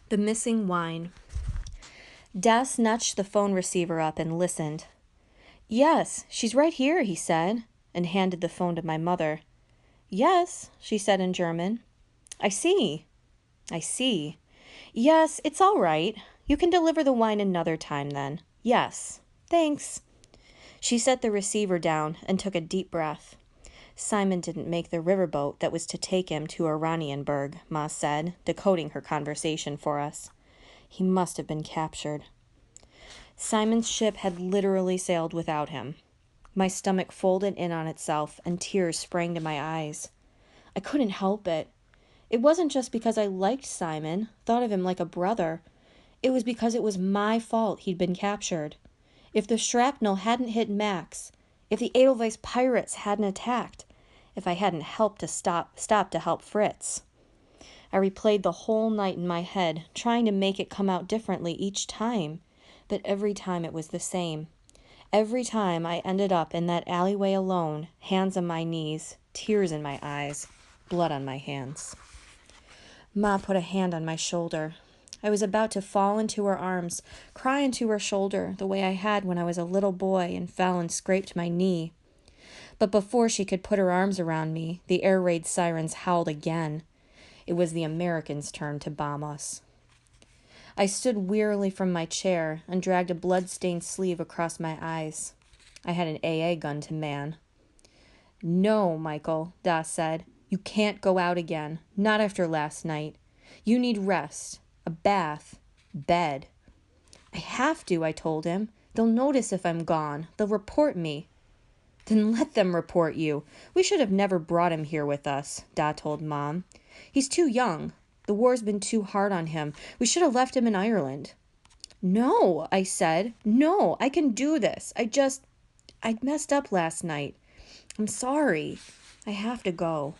The missing wine. Das nudged the phone receiver up and listened. "Yes, she's right here," he said, and handed the phone to my mother. "Yes," she said in German. "I see. I see. Yes, it's all right. You can deliver the wine another time then. Yes. Thanks." She set the receiver down and took a deep breath. "Simon didn't make the riverboat that was to take him to Oranienburg," Ma said, decoding her conversation for us. "He must have been captured." Simon's ship had literally sailed without him. My stomach folded in on itself and tears sprang to my eyes. I couldn't help it. It wasn't just because I liked Simon, thought of him like a brother. It was because it was my fault he'd been captured. If the shrapnel hadn't hit Max, if the Edelweiss pirates hadn't attacked, if I hadn't helped to stop to help Fritz. I replayed the whole night in my head, trying to make it come out differently each time, but every time it was the same. Every time I ended up in that alleyway alone, hands on my knees, tears in my eyes, blood on my hands. Ma put a hand on my shoulder. I was about to fall into her arms, cry into her shoulder the way I had when I was a little boy and fell and scraped my knee. But before she could put her arms around me, the air raid sirens howled again. It was the Americans' turn to bomb us. I stood wearily from my chair and dragged a blood-stained sleeve across my eyes. I had an AA gun to man. "No, Michael," Das said. "You can't go out again. Not after last night. You need rest. A bath. Bed." "I have to," I told him. "They'll notice if I'm gone. They'll report me." "Then let them report you. We should have never brought him here with us," Da told Mom. "He's too young. The war's been too hard on him. We should have left him in Ireland." "No," I said. "No, I can do this. I messed up last night. I'm sorry. I have to go."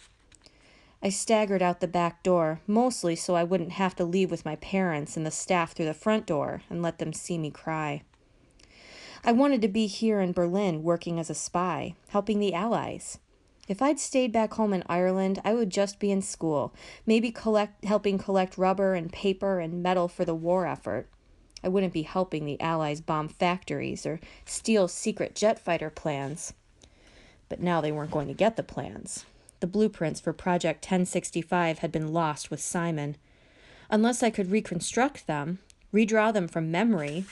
I staggered out the back door, mostly so I wouldn't have to leave with my parents and the staff through the front door and let them see me cry. I wanted to be here in Berlin working as a spy, helping the Allies. If I'd stayed back home in Ireland, I would just be in school, maybe helping collect rubber and paper and metal for the war effort. I wouldn't be helping the Allies bomb factories or steal secret jet fighter plans. But now they weren't going to get the plans. The blueprints for Projekt 1065 had been lost with Simon. Unless I could reconstruct them, redraw them from memory,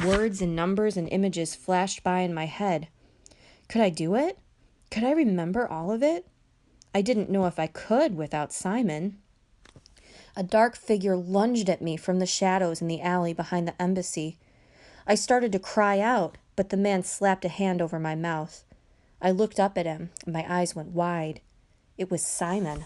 words and numbers and images flashed by in my head. Could I do it? Could I remember all of it? I didn't know if I could without Simon. A dark figure lunged at me from the shadows in the alley behind the embassy. I started to cry out, but the man slapped a hand over my mouth. I looked up at him, and my eyes went wide. It was Simon.